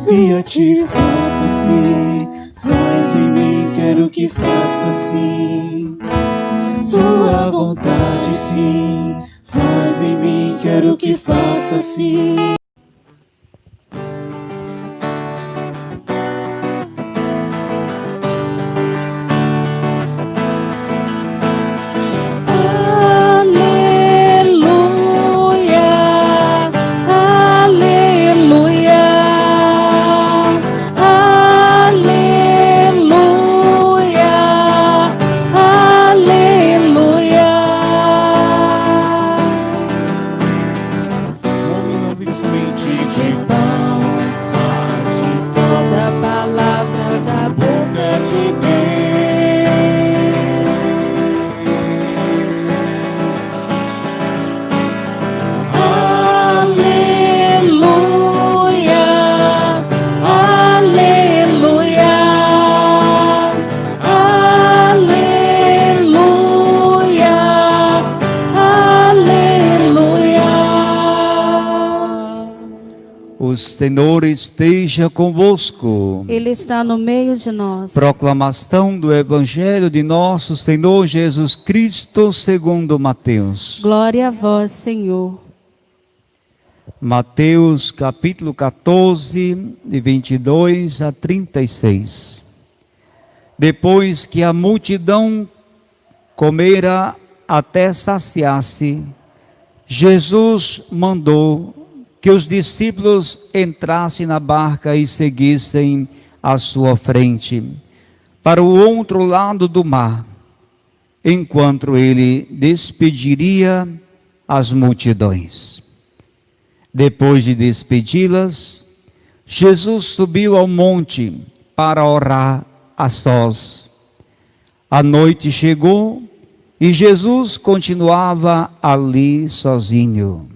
Fiat, faça-se, faz em mim, quero que faça assim. Tua vontade, sim, faz em mim, quero que faça assim. O Senhor esteja convosco. Ele está no meio de nós. Proclamação do Evangelho de nosso Senhor Jesus Cristo segundo Mateus. Glória a vós, Senhor. Mateus capítulo 14, de 22 a 36. Depois que a multidão comera até saciar-se, Jesus mandou que os discípulos entrassem na barca e seguissem à sua frente, para o outro lado do mar, enquanto ele despediria as multidões. Depois de despedi-las, Jesus subiu ao monte para orar a sós. A noite chegou e Jesus continuava ali sozinho.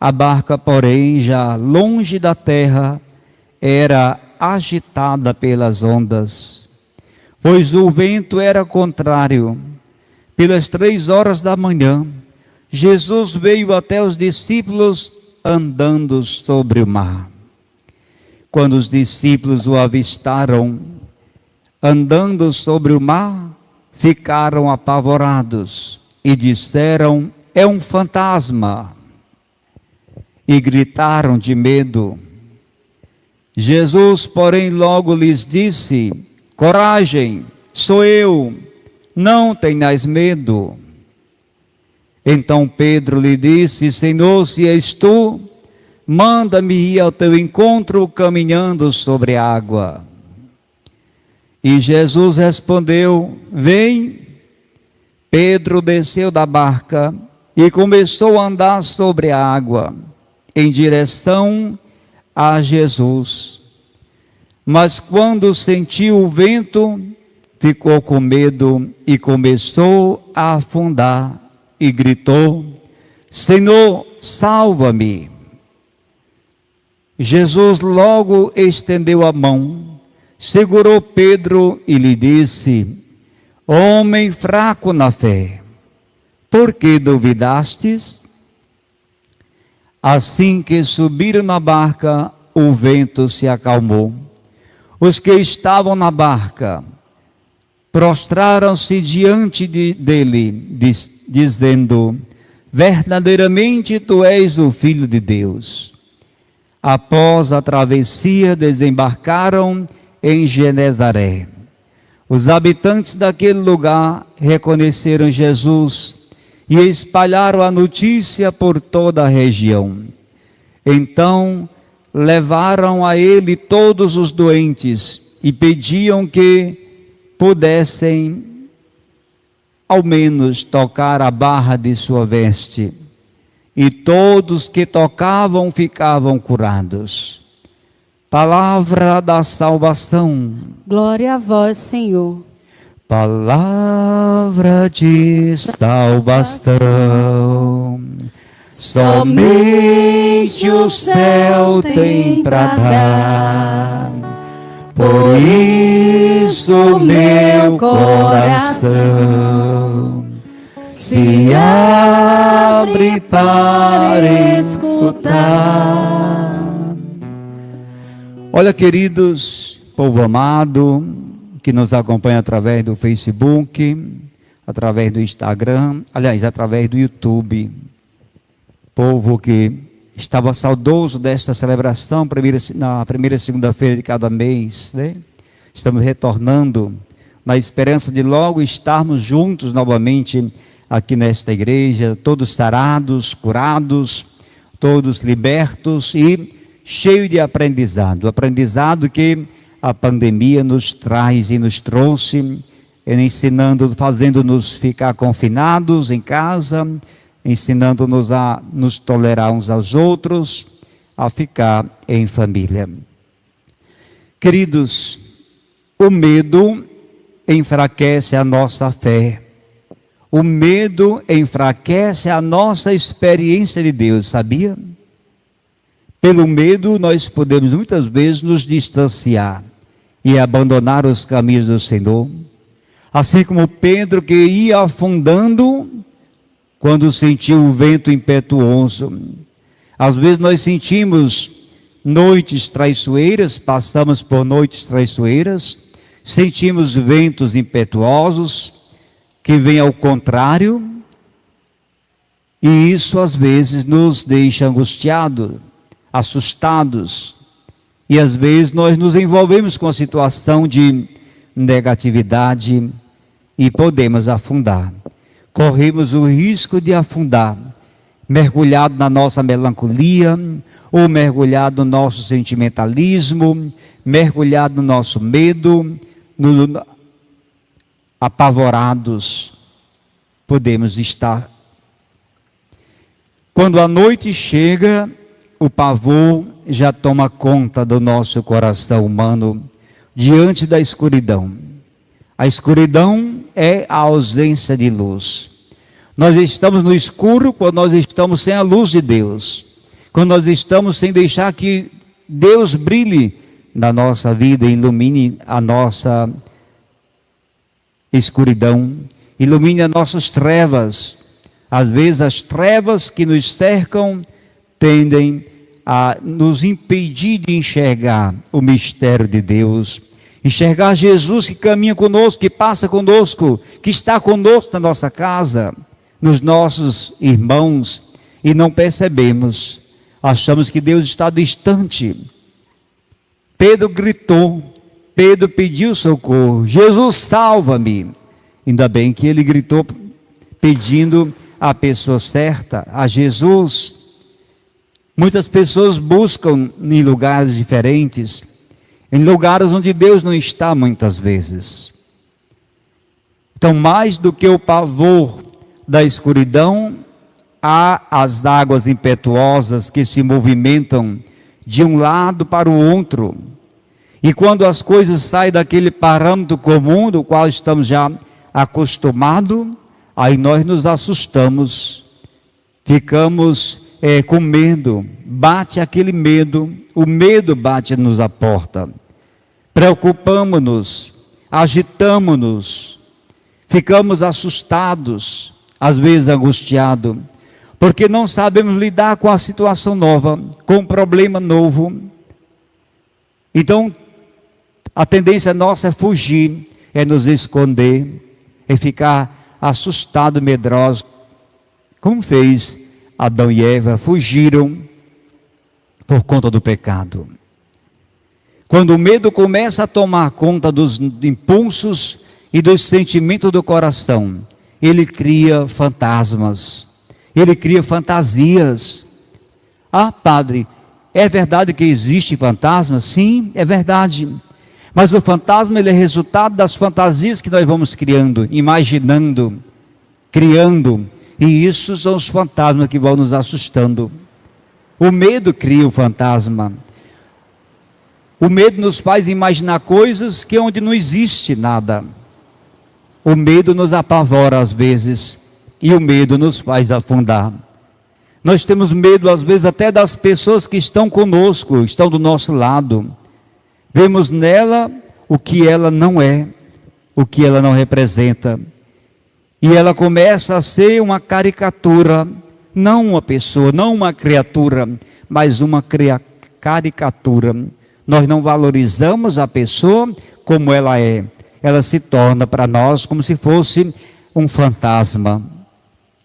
A barca, porém, já longe da terra, era agitada pelas ondas, pois o vento era contrário. Pelas 3 horas da manhã, Jesus veio até os discípulos andando sobre o mar. Quando os discípulos o avistaram andando sobre o mar, ficaram apavorados e disseram: "É um fantasma!" E gritaram de medo. Jesus, porém, logo lhes disse: "Coragem, sou eu, não tenhais medo." Então Pedro lhe disse: "Senhor, se és tu, manda-me ir ao teu encontro caminhando sobre a água." E Jesus respondeu: "Vem." Pedro desceu da barca e começou a andar sobre a água, em direção a Jesus. Mas quando sentiu o vento, ficou com medo e começou a afundar e gritou: "Senhor, salva-me." Jesus logo estendeu a mão, segurou Pedro e lhe disse: "Homem fraco na fé, por que duvidastes?" Assim que subiram na barca, o vento se acalmou. Os que estavam na barca prostraram-se diante dele, dizendo: "Verdadeiramente tu és o Filho de Deus." Após a travessia, desembarcaram em Genezaré. Os habitantes daquele lugar reconheceram Jesus e espalharam a notícia por toda a região. Então levaram a ele todos os doentes e pediam que pudessem ao menos tocar a barra de sua veste. E todos que tocavam ficavam curados. Palavra da salvação. Glória a vós, Senhor. Palavra de salvação, somente o céu tem pra dar. Por isso meu coração se abre para escutar. Olha, queridos, povo amado, que nos acompanha através do Facebook, através do Instagram, aliás, através do YouTube. Povo que estava saudoso desta celebração, na primeira segunda-feira de cada mês, né? Estamos retornando na esperança de logo estarmos juntos novamente aqui nesta igreja, todos sarados, curados, todos libertos e cheios de aprendizado que a pandemia nos traz e nos trouxe, ensinando, fazendo-nos ficar confinados em casa, ensinando-nos a nos tolerar uns aos outros, a ficar em família. Queridos, o medo enfraquece a nossa fé. O medo enfraquece a nossa experiência de Deus, sabia? Pelo medo nós podemos muitas vezes nos distanciar e abandonar os caminhos do Senhor. Assim como Pedro, que ia afundando quando sentiu o vento impetuoso. Às vezes nós sentimos noites traiçoeiras, passamos por noites traiçoeiras, sentimos ventos impetuosos que vêm ao contrário, e isso às vezes nos deixa angustiados, assustados, e às vezes nós nos envolvemos com a situação de negatividade e podemos afundar. Corremos o risco de afundar, mergulhado na nossa melancolia, ou mergulhado no nosso sentimentalismo, mergulhado no nosso medo, apavorados podemos estar. Quando a noite chega, o pavor já toma conta do nosso coração humano diante da escuridão. A escuridão é a ausência de luz. Nós estamos no escuro quando nós estamos sem a luz de Deus, quando nós estamos sem deixar que Deus brilhe na nossa vida, ilumine a nossa escuridão, ilumine as nossas trevas. Às vezes as trevas que nos cercam tendem a nos impedir de enxergar o mistério de Deus, enxergar Jesus que caminha conosco, que passa conosco, que está conosco na nossa casa, nos nossos irmãos, e não percebemos, achamos que Deus está distante. Pedro gritou, Pedro pediu socorro, Jesus salva-me. Ainda bem que ele gritou pedindo a pessoa certa, a Jesus. Muitas pessoas buscam em lugares diferentes, em lugares onde Deus não está muitas vezes. Então, mais do que o pavor da escuridão, há as águas impetuosas que se movimentam de um lado para o outro. E quando as coisas saem daquele parâmetro comum do qual estamos já acostumados, aí nós nos assustamos, ficamos com medo, bate aquele medo, o medo bate-nos à porta, preocupamos-nos, agitamos-nos, ficamos assustados, às vezes angustiados, porque não sabemos lidar com a situação nova, com um problema novo. Então, a tendência nossa é fugir, é nos esconder, é ficar assustado, medroso, como fez Adão e Eva, fugiram por conta do pecado. Quando o medo começa a tomar conta dos impulsos e dos sentimentos do coração, ele cria fantasmas, ele cria fantasias. Ah, padre, é verdade que existe fantasma? Sim, é verdade. Mas o fantasma, ele é resultado das fantasias que nós vamos criando, imaginando, criando. E isso são os fantasmas que vão nos assustando. O medo cria o fantasma. O medo nos faz imaginar coisas que onde não existe nada. O medo nos apavora às vezes, e o medo nos faz afundar. Nós temos medo às vezes até das pessoas que estão conosco, estão do nosso lado. Vemos nela o que ela não é, o que ela não representa. E ela começa a ser uma caricatura, não uma pessoa, não uma criatura, mas uma caricatura nós não valorizamos a pessoa como ela é. Ela se torna para nós como se fosse um fantasma.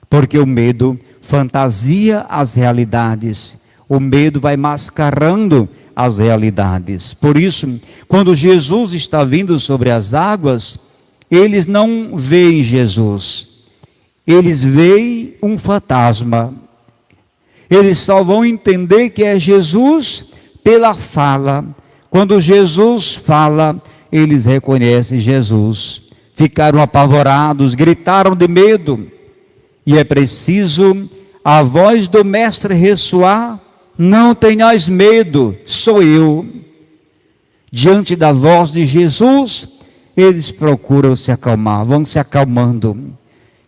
Porque o medo fantasia as realidades. O medo vai mascarando as realidades. Por isso, quando Jesus está vindo sobre as águas, eles não veem Jesus. Eles veem um fantasma. Eles só vão entender que é Jesus pela fala. Quando Jesus fala, eles reconhecem Jesus. Ficaram apavorados, gritaram de medo. E é preciso a voz do Mestre ressoar: não tenhais medo, sou eu. Diante da voz de Jesus, eles procuram se acalmar, vão se acalmando.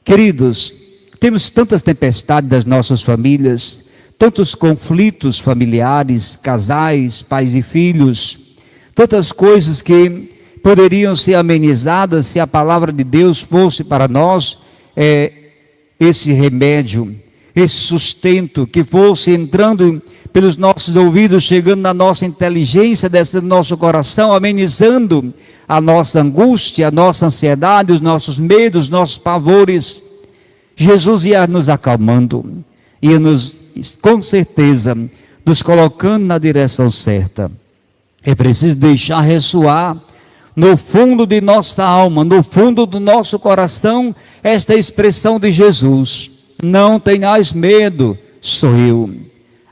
Queridos, temos tantas tempestades das nossas famílias, tantos conflitos familiares, casais, pais e filhos, tantas coisas que poderiam ser amenizadas se a palavra de Deus fosse para nós esse remédio, esse sustento que fosse entrando pelos nossos ouvidos, chegando na nossa inteligência, desse nosso coração, amenizando a nossa angústia, a nossa ansiedade, os nossos medos, os nossos pavores. Jesus ia nos acalmando, ia nos, com certeza, nos colocando na direção certa. É preciso deixar ressoar no fundo de nossa alma, no fundo do nosso coração, esta expressão de Jesus: não tenhais medo, sou eu.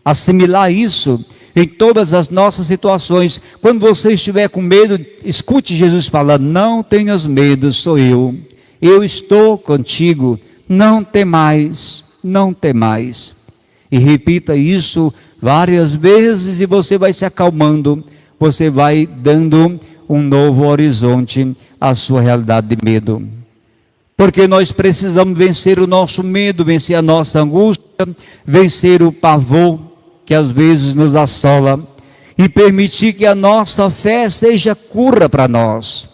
Assimilar isso em todas as nossas situações. Quando você estiver com medo, escute Jesus falando: não tenhas medo, sou eu. Eu estou contigo, não temais, não temais. E repita isso várias vezes e você vai se acalmando, você vai dando um novo horizonte à sua realidade de medo. Porque nós precisamos vencer o nosso medo, vencer a nossa angústia, vencer o pavor que às vezes nos assola e permitir que a nossa fé seja cura para nós.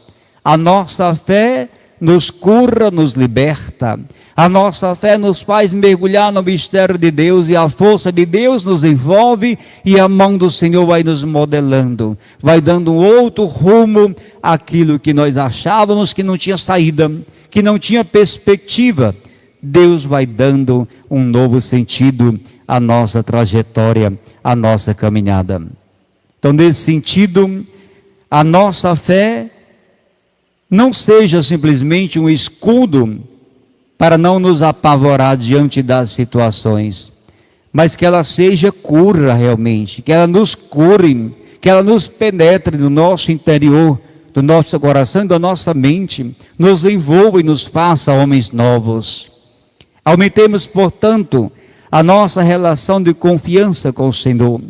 A nossa fé nos cura, nos liberta. A nossa fé nos faz mergulhar no mistério de Deus e a força de Deus nos envolve e a mão do Senhor vai nos modelando, vai dando um outro rumo àquilo que nós achávamos que não tinha saída, que não tinha perspectiva. Deus vai dando um novo sentido à nossa trajetória, à nossa caminhada. Então, nesse sentido, a nossa fé não seja simplesmente um escudo para não nos apavorar diante das situações, mas que ela seja cura realmente, que ela nos cure, que ela nos penetre no nosso interior, do nosso coração e da nossa mente, nos envolva e nos faça homens novos. Aumentemos, portanto, a nossa relação de confiança com o Senhor.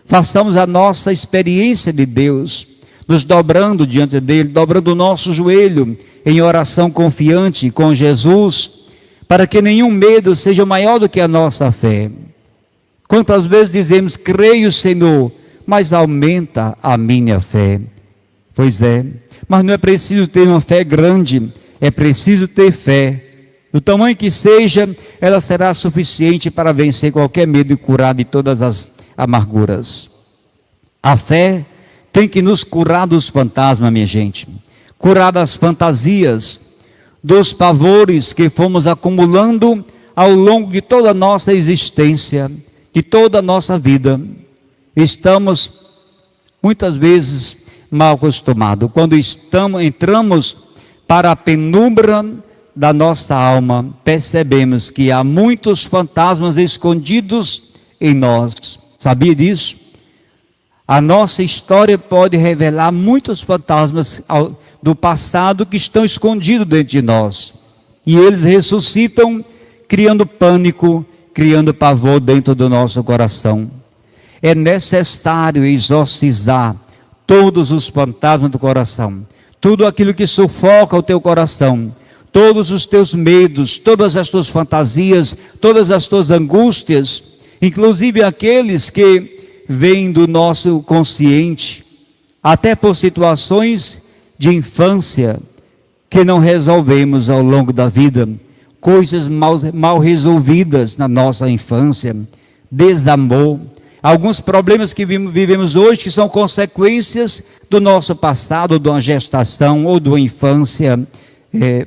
Façamos a nossa experiência de Deus, nos dobrando diante dele, dobrando o nosso joelho em oração confiante com Jesus, para que nenhum medo seja maior do que a nossa fé. Quantas vezes dizemos: creio, Senhor, mas aumenta a minha fé. Pois é, mas não é preciso ter uma fé grande, é preciso ter fé. Do tamanho que seja, ela será suficiente para vencer qualquer medo e curar de todas as amarguras. A fé tem que nos curar dos fantasmas, minha gente. Curar das fantasias, dos pavores que fomos acumulando ao longo de toda a nossa existência, de toda a nossa vida. Estamos, muitas vezes, mal acostumados. Quando entramos para a penumbra da nossa alma, percebemos que há muitos fantasmas escondidos em nós. Sabia disso? A nossa história pode revelar muitos fantasmas do passado que estão escondidos dentro de nós. E eles ressuscitam, criando pânico, criando pavor dentro do nosso coração. É necessário exorcizar todos os fantasmas do coração, tudo aquilo que sufoca o teu coração, todos os teus medos, todas as tuas fantasias, todas as tuas angústias, inclusive aqueles que vêm do nosso consciente, até por situações de infância que não resolvemos ao longo da vida, coisas mal resolvidas na nossa infância, desamor, Alguns problemas que vivemos hoje que são consequências do nosso passado, de uma gestação ou de uma infância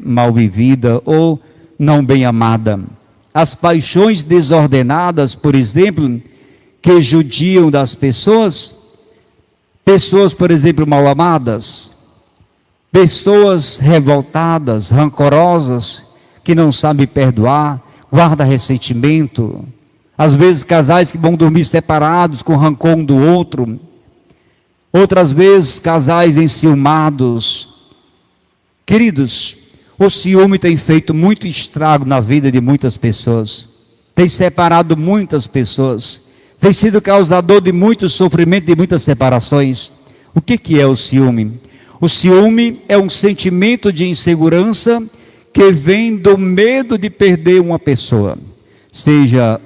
mal vivida ou não bem amada. As paixões desordenadas, por exemplo, que judiam das pessoas, por exemplo, mal amadas, pessoas revoltadas, rancorosas, que não sabem perdoar, guardam ressentimento. Às vezes casais que vão dormir separados, com rancor um do outro. Outras vezes casais enciumados. Queridos, o ciúme tem feito muito estrago na vida de muitas pessoas. Tem separado muitas pessoas. Tem sido causador de muito sofrimento, de muitas separações. O que é o ciúme? O ciúme é um sentimento de insegurança que vem do medo de perder uma pessoa. Seja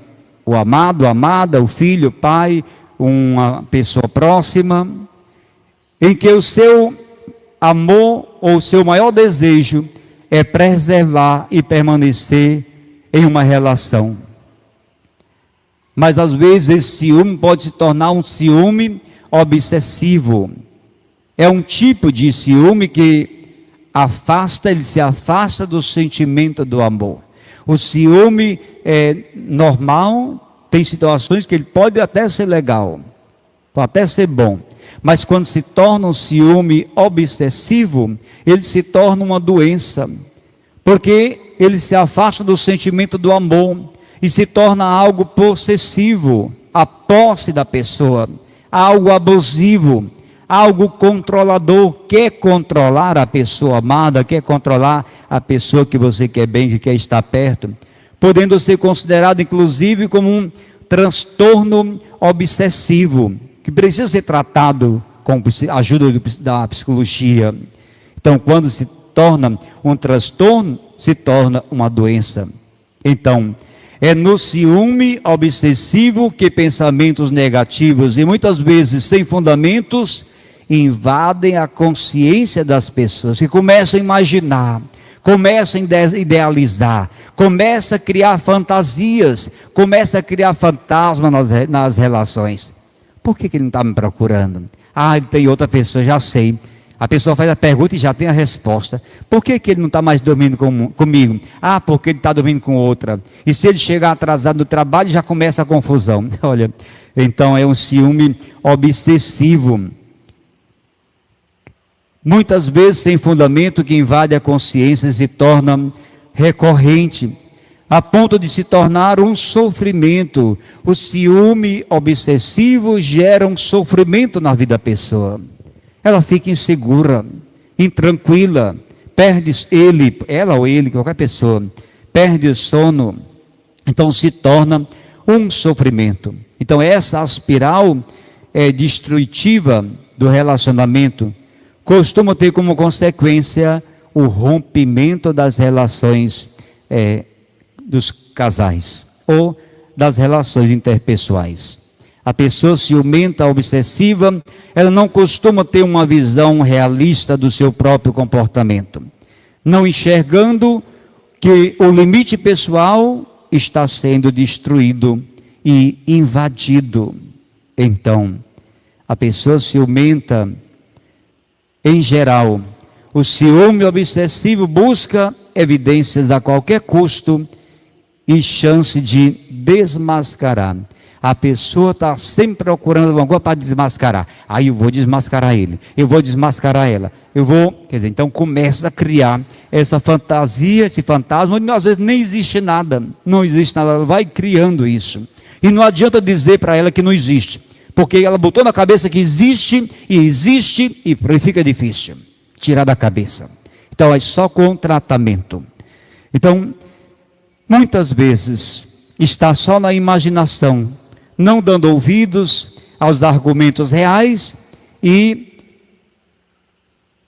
o amado, a amada, o filho, o pai, uma pessoa próxima, em que o seu amor ou o seu maior desejo é preservar e permanecer em uma relação. Mas às vezes esse ciúme pode se tornar um ciúme obsessivo. É um tipo de ciúme que ele se afasta do sentimento do amor. O ciúme é normal, tem situações que ele pode até ser legal, pode até ser bom. Mas quando se torna um ciúme obsessivo, ele se torna uma doença. Porque ele se afasta do sentimento do amor e se torna algo possessivo, a posse da pessoa, algo abusivo, algo controlador. Quer controlar a pessoa amada, quer controlar a pessoa que você quer bem, que quer estar perto, podendo ser considerado inclusive como um transtorno obsessivo, que precisa ser tratado com a ajuda da psicologia. Então, quando se torna um transtorno, se torna uma doença. Então, é no ciúme obsessivo que pensamentos negativos e muitas vezes sem fundamentos invadem a consciência das pessoas, que começam a imaginar, começam a idealizar, começam a criar fantasias, começam a criar fantasmas nas relações. Por que ele não está me procurando? Ah, ele tem outra pessoa, já sei. A pessoa faz a pergunta e já tem a resposta. Por que ele não está mais dormindo comigo? Ah, porque ele está dormindo com outra. E se ele chegar atrasado no trabalho, já começa a confusão. Olha, então é um ciúme obsessivo. Muitas vezes sem fundamento, que invade a consciência e se torna recorrente, a ponto de se tornar um sofrimento. O ciúme obsessivo gera um sofrimento na vida da pessoa. Ela fica insegura, intranquila, perde ela ou ele, qualquer pessoa, perde o sono, então se torna um sofrimento. Então essa espiral destrutiva do relacionamento costuma ter como consequência o rompimento das relações dos casais ou das relações interpessoais. A pessoa ciumenta, obsessiva, ela não costuma ter uma visão realista do seu próprio comportamento, não enxergando que o limite pessoal está sendo destruído e invadido. Então, a pessoa ciumenta, em geral, o ciúme obsessivo busca evidências a qualquer custo e chance de desmascarar. A pessoa está sempre procurando alguma coisa para desmascarar. Aí eu vou desmascarar ele, eu vou desmascarar ela, então começa a criar essa fantasia, esse fantasma, onde às vezes nem existe nada, não existe nada, ela vai criando isso. E não adianta dizer para ela que não existe, porque ela botou na cabeça que existe e fica difícil tirar da cabeça. Então é só com tratamento. Então, muitas vezes está só na imaginação, não dando ouvidos aos argumentos reais e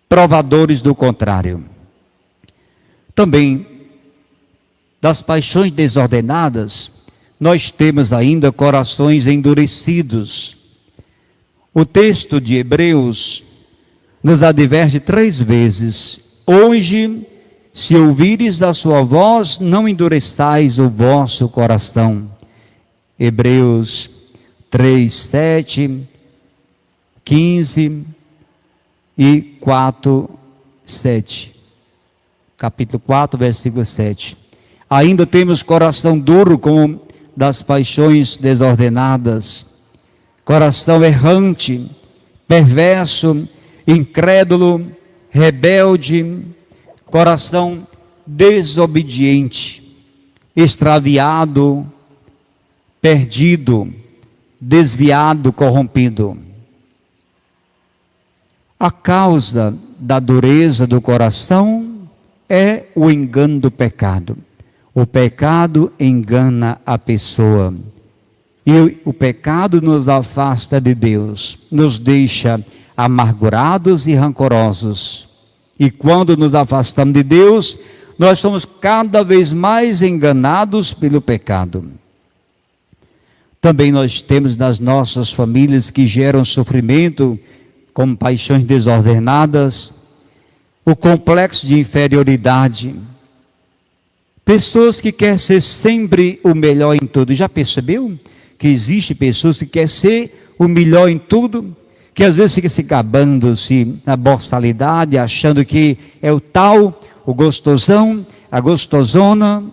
provadores do contrário. Também, das paixões desordenadas, nós temos ainda corações endurecidos. O texto de Hebreus nos adverte 3 vezes: hoje, se ouvires a sua voz, não endureçais o vosso coração. Hebreus 3, 7, 15 e 4, 7. Capítulo 4, versículo 7. Ainda temos coração duro como das paixões desordenadas, coração errante, perverso, incrédulo, rebelde, coração desobediente, extraviado, perdido, desviado, corrompido. A causa da dureza do coração é o engano do pecado. O pecado engana a pessoa. E o pecado nos afasta de Deus, nos deixa amargurados e rancorosos. E quando nos afastamos de Deus, nós somos cada vez mais enganados pelo pecado. Também nós temos nas nossas famílias que geram sofrimento, como paixões desordenadas, o complexo de inferioridade. Pessoas que querem ser sempre o melhor em tudo. Já percebeu que existe pessoas que querem ser o melhor em tudo? Que às vezes fica se gabando-se na borsalidade, achando que é o tal, o gostosão, a gostosona,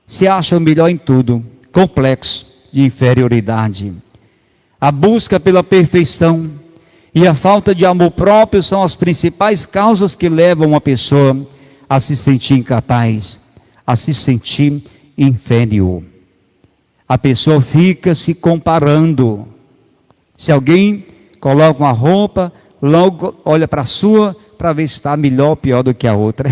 se acha o melhor em tudo. Complexo de inferioridade. A busca pela perfeição e a falta de amor próprio são as principais causas que levam uma pessoa a se sentir incapaz, a se sentir inferior. A pessoa fica se comparando. Se alguém coloca uma roupa, logo olha para a sua, para ver se está melhor ou pior do que a outra.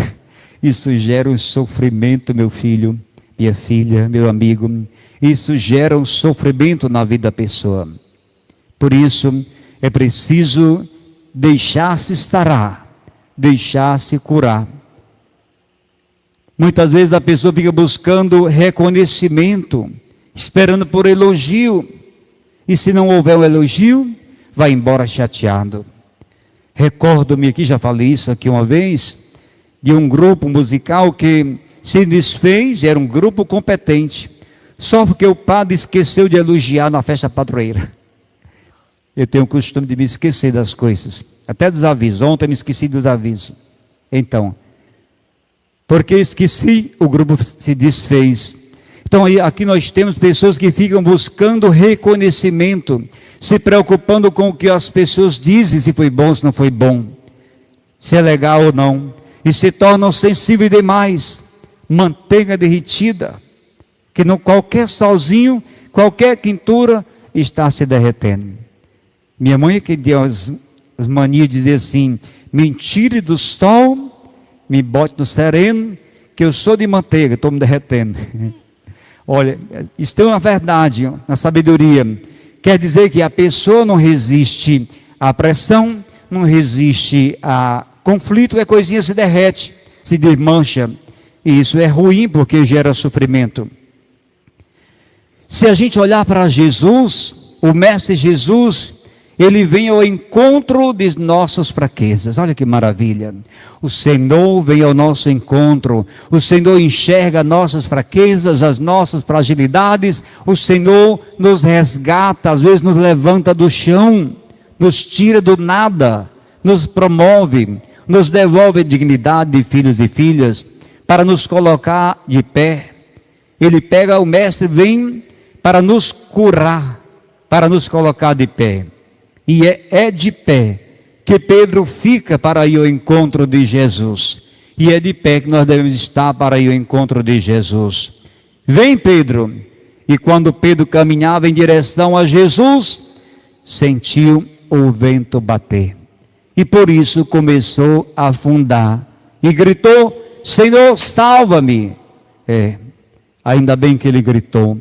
Isso gera um sofrimento, meu filho, minha filha, meu amigo. Isso gera um sofrimento na vida da pessoa. Por isso, é preciso deixar-se sarar, deixar-se curar. Muitas vezes a pessoa fica buscando reconhecimento, esperando por elogio. E se não houver um elogio, vai embora chateado. Recordo-me aqui, já falei isso aqui uma vez, de um grupo musical que se desfez, era um grupo competente, só porque o padre esqueceu de elogiar na festa padroeira. Eu tenho o costume de me esquecer das coisas, até dos avisos. Ontem me esqueci dos avisos. Então, porque esqueci, o grupo se desfez. Então aqui nós temos pessoas que ficam buscando reconhecimento, se preocupando com o que as pessoas dizem, se foi bom, se não foi bom, se é legal ou não, e se tornam sensíveis demais, manteiga derretida, que não, qualquer solzinho, qualquer quintura está se derretendo. Minha mãe que deu as manias de dizer assim: me tire do sol, me bote no sereno, que eu sou de manteiga, estou me derretendo. Olha, isso é uma verdade, na sabedoria. Quer dizer que a pessoa não resiste à pressão, não resiste a conflito, a coisinha se derrete, se desmancha. E isso é ruim porque gera sofrimento. Se a gente olhar para Jesus, o Mestre Jesus, ele vem ao encontro de nossas fraquezas. Olha que maravilha. O Senhor vem ao nosso encontro. O Senhor enxerga nossas fraquezas, as nossas fragilidades. O Senhor nos resgata, às vezes nos levanta do chão, nos tira do nada, nos promove, nos devolve a dignidade de filhos e filhas, para nos colocar de pé. Ele pega, o Mestre vem para nos curar, para nos colocar de pé. E é de pé que Pedro fica para ir ao encontro de Jesus. E é de pé que nós devemos estar para ir ao encontro de Jesus. Vem, Pedro. E quando Pedro caminhava em direção a Jesus, sentiu o vento bater. E por isso começou a afundar. E gritou: Senhor, salva-me. Ainda bem que ele gritou.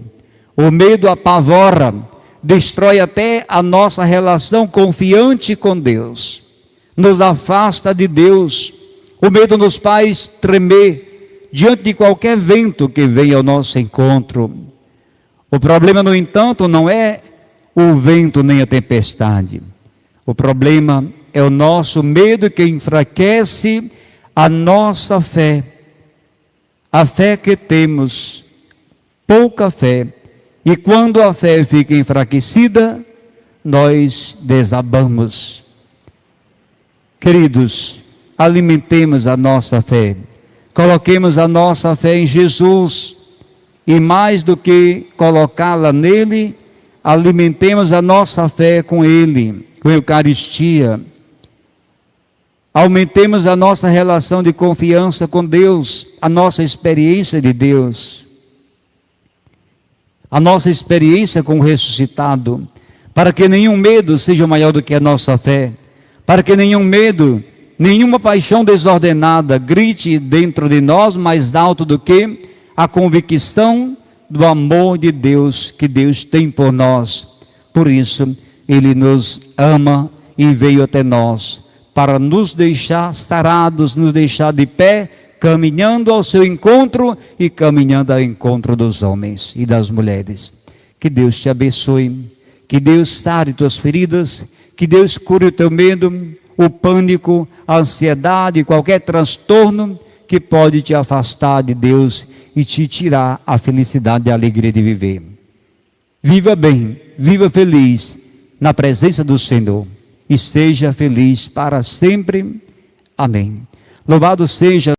O medo apavora, destrói até a nossa relação confiante com Deus, nos afasta de Deus. O medo nos faz tremer diante de qualquer vento que venha ao nosso encontro. O problema, no entanto, não é o vento nem a tempestade. O problema é o nosso medo, que enfraquece a nossa fé. A fé que temos, pouca fé, E quando a fé fica enfraquecida, nós desabamos. Queridos, alimentemos a nossa fé. Coloquemos a nossa fé em Jesus. E mais do que colocá-la nele, alimentemos a nossa fé com ele, com a Eucaristia. Aumentemos a nossa relação de confiança com Deus, a nossa experiência de Deus, a nossa experiência com o ressuscitado, para que nenhum medo seja maior do que a nossa fé, para que nenhum medo, nenhuma paixão desordenada grite dentro de nós mais alto do que a convicção do amor de Deus que Deus tem por nós. Por isso, Ele nos ama e veio até nós, para nos deixar sarados, nos deixar de pé, caminhando ao seu encontro e caminhando ao encontro dos homens e das mulheres. Que Deus te abençoe, que Deus sare tuas feridas, que Deus cure o teu medo, o pânico, a ansiedade, qualquer transtorno que pode te afastar de Deus e te tirar a felicidade e a alegria de viver. Viva bem, viva feliz na presença do Senhor e seja feliz para sempre. Amém. Louvado seja